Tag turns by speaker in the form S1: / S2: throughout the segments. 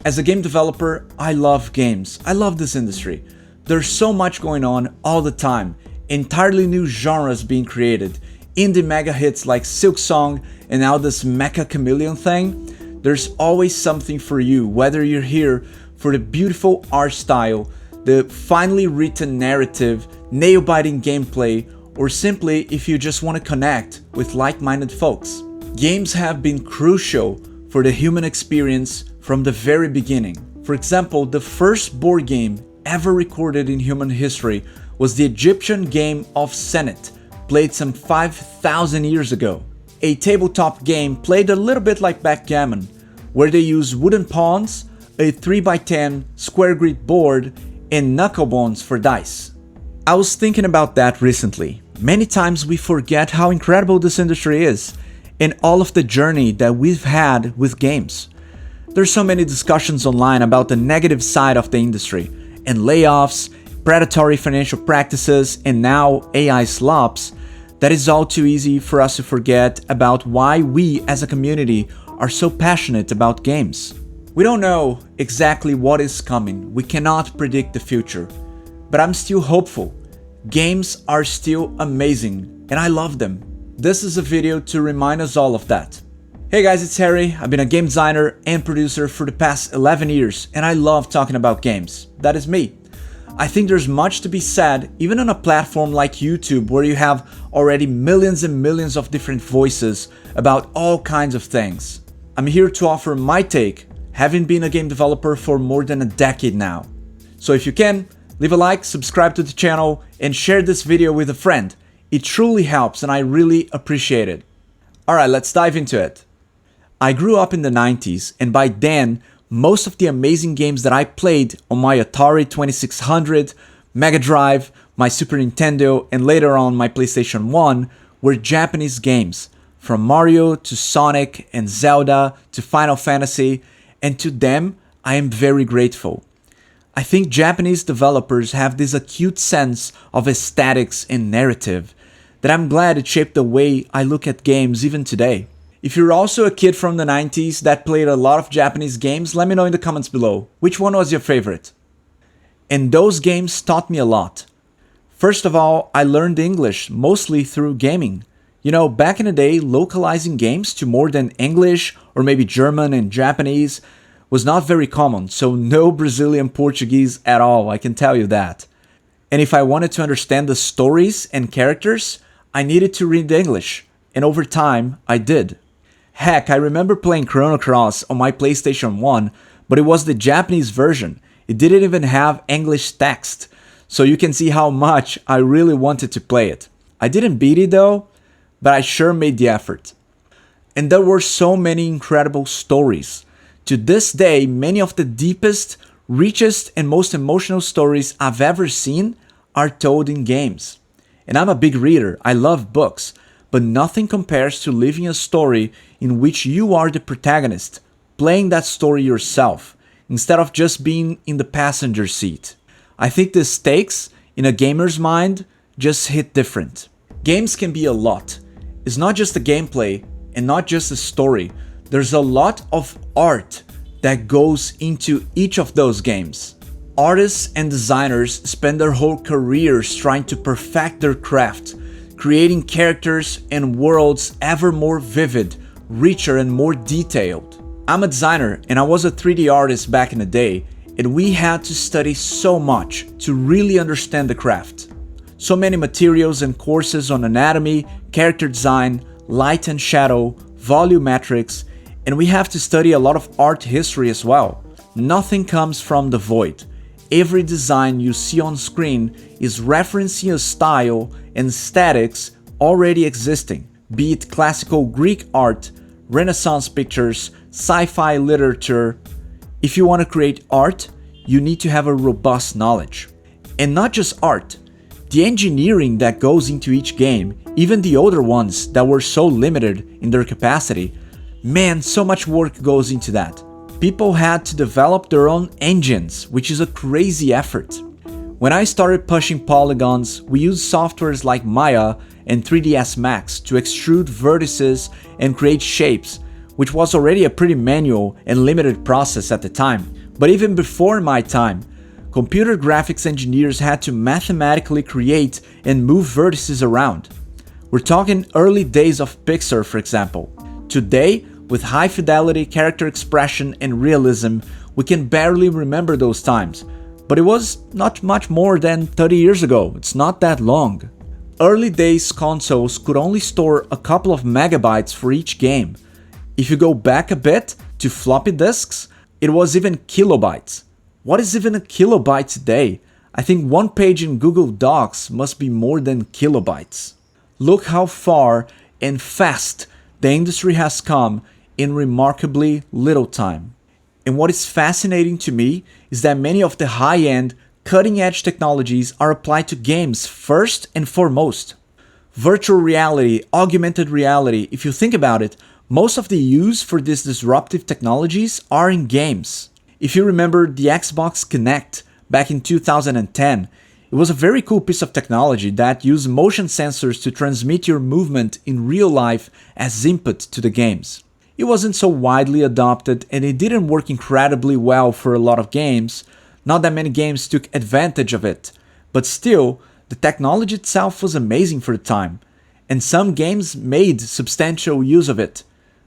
S1: As a game developer, I love games. I love this industry. There's so much going on all the time. Entirely new genres being created. Indie mega hits like Silksong and now this Mecha Chameleon thing. There's always something for you, whether you're here for the beautiful art style, the finely written narrative, nail-biting gameplay, or simply if you just want to connect with like-minded folks. Games have been crucial for the human experience from the very beginning. For example, the first board game ever recorded in human history was the Egyptian game of Senet, played some 5,000 years ago. A tabletop game played a little bit like backgammon, where they use wooden pawns, a 3x10 square grid board, and knucklebones for dice. I was thinking about that recently. Many times we forget how incredible this industry is, and all of the journey that we've had with games. There's so many discussions online about the negative side of the industry, and layoffs, predatory financial practices, and now AI slops, that it's all too easy for us to forget about why we as a community are so passionate about games. We don't know exactly what is coming, we cannot predict the future, but I'm still hopeful. Games are still amazing, and I love them. This is a video to remind us all of that. Hey guys, it's Harry. I've been a game designer and producer for the past 11 years, and I love talking about games. That is me. I think there's much to be said, even on a platform like YouTube, where you have already millions and millions of different voices about all kinds of things. I'm here to offer my take, having been a game developer for more than a decade now. So if you can, leave a like, subscribe to the channel, and share this video with a friend. It truly helps and I really appreciate it. Alright, let's dive into it. I grew up in the 90s, and by then, most of the amazing games that I played on my Atari 2600, Mega Drive, my Super Nintendo, and later on my PlayStation 1 were Japanese games, from Mario to Sonic and Zelda to Final Fantasy, and to them, I am very grateful. I think Japanese developers have this acute sense of aesthetics and narrative that I'm glad it shaped the way I look at games even today. If you're also a kid from the 90s that played a lot of Japanese games, let me know in the comments below. Which one was your favorite? And those games taught me a lot. First of all, I learned English mostly through gaming. You know, back in the day, localizing games to more than English or maybe German and Japanese was not very common, so no Brazilian Portuguese at all, I can tell you that. And if I wanted to understand the stories and characters, I needed to read English, and over time, I did. Heck, I remember playing Chrono Cross on my PlayStation 1, but it was the Japanese version. It didn't even have English text, so you can see how much I really wanted to play it. I didn't beat it though, but I sure made the effort. And there were so many incredible stories. To this day, many of the deepest, richest, and most emotional stories I've ever seen are told in games. And I'm a big reader, I love books, but nothing compares to living a story in which you are the protagonist, playing that story yourself, instead of just being in the passenger seat. I think the stakes, in a gamer's mind, just hit different. Games can be a lot. It's not just the gameplay, and not just the story. There's a lot of art that goes into each of those games. Artists and designers spend their whole careers trying to perfect their craft, creating characters and worlds ever more vivid, richer and more detailed. I'm a designer and I was a 3D artist back in the day, and we had to study so much to really understand the craft. So many materials and courses on anatomy, character design, light and shadow, volumetrics, and we have to study a lot of art history as well. Nothing comes from the void. Every design you see on screen is referencing a style and aesthetics already existing, be it classical Greek art, Renaissance pictures, sci-fi literature. If you want to create art, you need to have a robust knowledge. And not just art, the engineering that goes into each game, even the older ones that were so limited in their capacity, man, so much work goes into that. People had to develop their own engines, which is a crazy effort. When I started pushing polygons, we used softwares like Maya and 3ds Max to extrude vertices and create shapes, which was already a pretty manual and limited process at the time. But even before my time, computer graphics engineers had to mathematically create and move vertices around. We're talking early days of Pixar, for example. Today, with high fidelity, character expression, and realism, we can barely remember those times. But it was not much more than 30 years ago. It's not that long. Early days consoles could only store a couple of megabytes for each game. If you go back a bit to floppy disks, it was even kilobytes. What is even a kilobyte today? I think one page in Google Docs must be more than kilobytes. Look how far and fast the industry has come in remarkably little time. And what is fascinating to me is that many of the high-end, cutting-edge technologies are applied to games first and foremost. Virtual reality, augmented reality, if you think about it, most of the use for these disruptive technologies are in games. If you remember the Xbox Kinect back in 2010, it was a very cool piece of technology that used motion sensors to transmit your movement in real life as input to the games. It wasn't so widely adopted and it didn't work incredibly well for a lot of games. Not that many games took advantage of it, but still, the technology itself was amazing for the time, and some games made substantial use of it.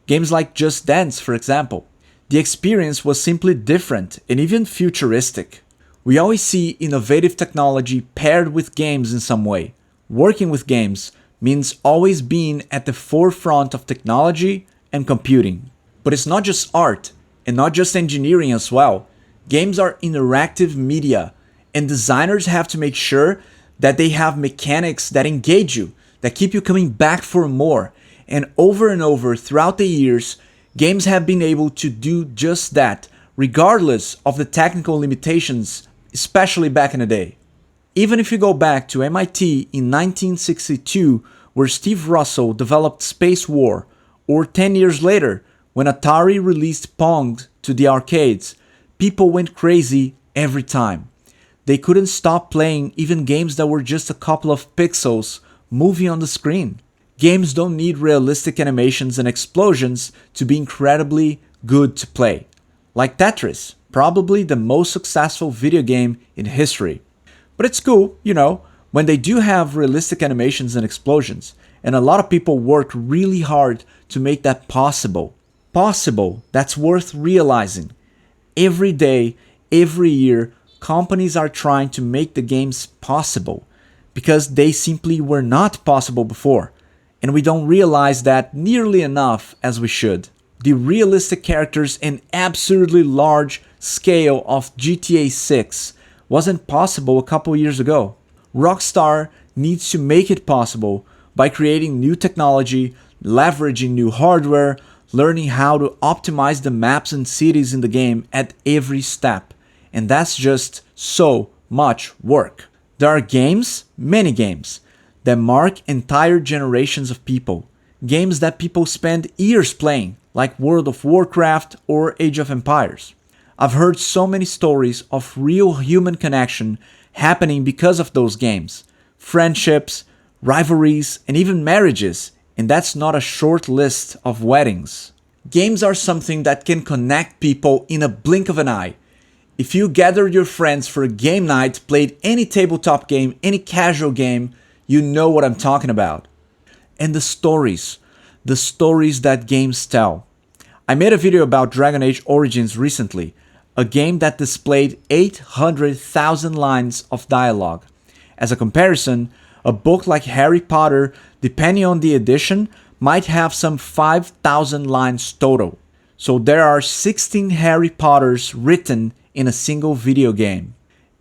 S1: Games like Just Dance, for example. The experience was simply different and even futuristic. We always see innovative technology paired with games in some way. Working with games means always being at the forefront of technology and computing. But it's not just art and not just engineering as well. Games are interactive media, and designers have to make sure that they have mechanics that engage you, that keep you coming back for more. And over throughout the years, games have been able to do just that, regardless of the technical limitations, especially back in the day. Even if you go back to MIT in 1962, where Steve Russell developed Space War, or 10 years later, when Atari released Pong to the arcades, people went crazy every time. They couldn't stop playing even games that were just a couple of pixels moving on the screen. Games don't need realistic animations and explosions to be incredibly good to play. Like Tetris, probably the most successful video game in history. But it's cool, when they do have realistic animations and explosions, and a lot of people work really hard to make that possible. Possible, that's worth realizing. Every day, every year, companies are trying to make the games possible, because they simply were not possible before, and we don't realize that nearly enough as we should. The realistic characters and absurdly large scale of GTA 6 wasn't possible a couple years ago. Rockstar needs to make it possible by creating new technology, leveraging new hardware, learning how to optimize the maps and cities in the game at every step. And that's just so much work. There are games, many games, that mark entire generations of people. Games that people spend years playing, like World of Warcraft or Age of Empires. I've heard so many stories of real human connection happening because of those games. Friendships, rivalries, and even marriages, and that's not a short list of weddings. Games are something that can connect people in a blink of an eye. If you gather your friends for a game night, played any tabletop game, any casual game, you know what I'm talking about. And the stories that games tell. I made a video about Dragon Age Origins recently, a game that displayed 800,000 lines of dialogue. As a comparison, a book like Harry Potter, depending on the edition, might have some 5,000 lines total. So there are 16 Harry Potters written in a single video game.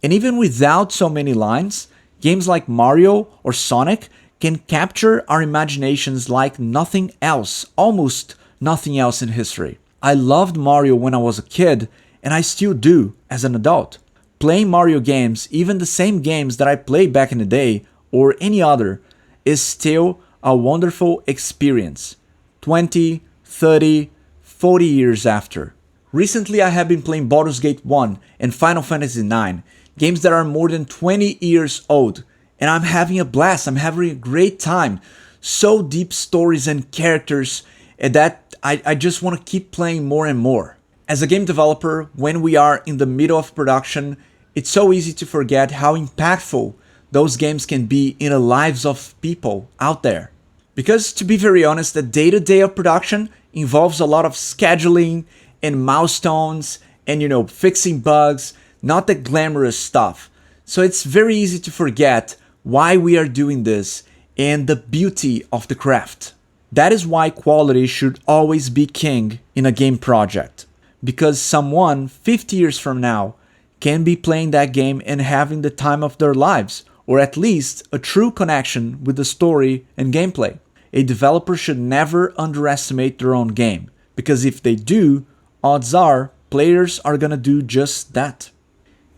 S1: And even without so many lines, games like Mario or Sonic can capture our imaginations like nothing else, almost nothing else in history. I loved Mario when I was a kid, and I still do as an adult. Playing Mario games, even the same games that I played back in the day, or any other, is still a wonderful experience. 20, 30, 40 years after. Recently I have been playing Baldur's Gate 1 and Final Fantasy 9, games that are more than 20 years old, and I'm having a blast, I'm having a great time. So deep stories and characters that I just want to keep playing more and more. As a game developer, when we are in the middle of production, it's so easy to forget how impactful those games can be in the lives of people out there. Because to be very honest, the day-to-day of production involves a lot of scheduling and milestones and, fixing bugs, not the glamorous stuff. So it's very easy to forget why we are doing this and the beauty of the craft. That is why quality should always be king in a game project. Because someone 50 years from now can be playing that game and having the time of their lives, or at least a true connection with the story and gameplay. A developer should never underestimate their own game, because if they do, odds are players are gonna do just that.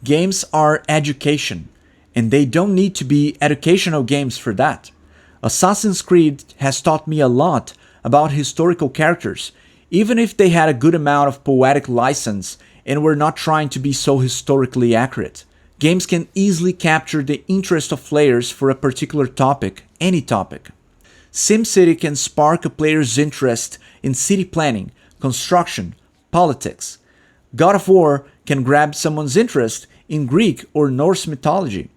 S1: Games are education, and they don't need to be educational games for that. Assassin's Creed has taught me a lot about historical characters, even if they had a good amount of poetic license and were not trying to be so historically accurate. Games can easily capture the interest of players for a particular topic, any topic. SimCity can spark a player's interest in city planning, construction, politics. God of War can grab someone's interest in Greek or Norse mythology.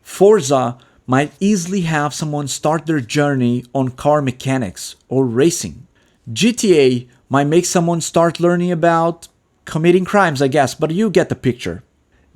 S1: Forza might easily have someone start their journey on car mechanics or racing. GTA might make someone start learning about committing crimes, I guess, but you get the picture.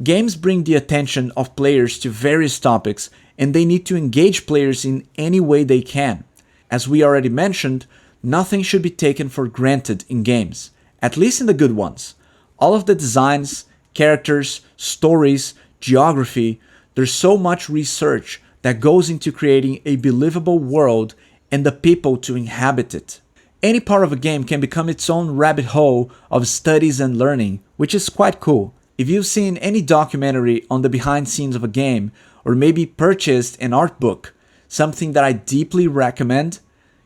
S1: Games bring the attention of players to various topics, and they need to engage players in any way they can. As we already mentioned, nothing should be taken for granted in games, at least in the good ones. All of the designs, characters, stories, geography, there's so much research that goes into creating a believable world and the people to inhabit it. Any part of a game can become its own rabbit hole of studies and learning, which is quite cool. If you've seen any documentary on the behind scenes of a game, or maybe purchased an art book, something that I deeply recommend,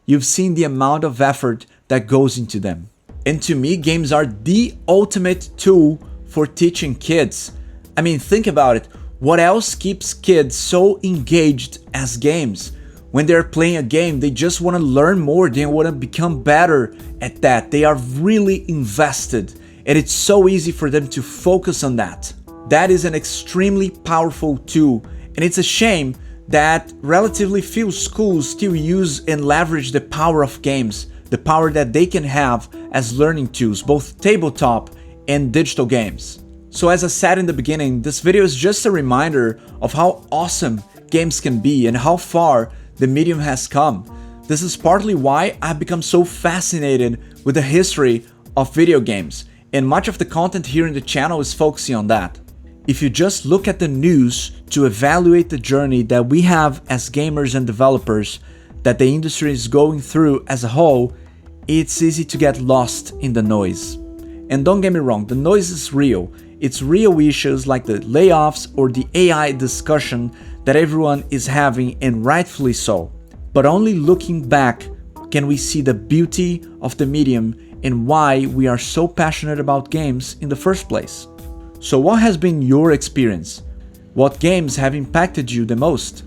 S1: you've seen the amount of effort that goes into them. And to me, games are the ultimate tool for teaching kids. I mean, think about it. What else keeps kids so engaged as games? When they're playing a game, they just want to learn more. They want to become better at that. They are really invested, and it's so easy for them to focus on that. That is an extremely powerful tool, and it's a shame that relatively few schools still use and leverage the power of games, the power that they can have as learning tools, both tabletop and digital games. So as I said in the beginning, this video is just a reminder of how awesome games can be and how far the medium has come. This is partly why I've become so fascinated with the history of video games, and much of the content here in the channel is focusing on that. If you just look at the news to evaluate the journey that we have as gamers and developers, that the industry is going through as a whole, it's easy to get lost in the noise. And don't get me wrong, the noise is real. It's real issues like the layoffs or the AI discussion that everyone is having, and rightfully so. But only looking back can we see the beauty of the medium and why we are so passionate about games in the first place. So what has been your experience? What games have impacted you the most?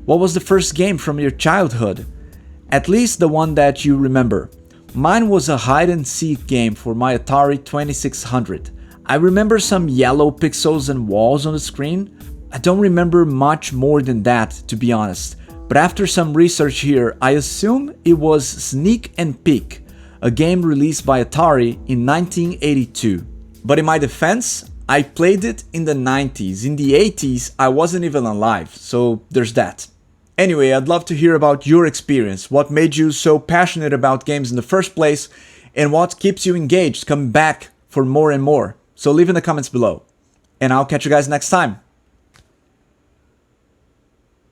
S1: What was the first game from your childhood? At least the one that you remember. Mine was a hide and seek game for my Atari 2600. I remember some yellow pixels and walls on the screen. I don't remember much more than that, to be honest. But after some research here, I assume it was Sneak and Peek, a game released by Atari in 1982. But in my defense, I played it in the 90s. In the 80s, I wasn't even alive, so there's that. Anyway, I'd love to hear about your experience. What made you so passionate about games in the first place, and what keeps you engaged, coming back for more and more. So leave in the comments below. And I'll catch you guys next time.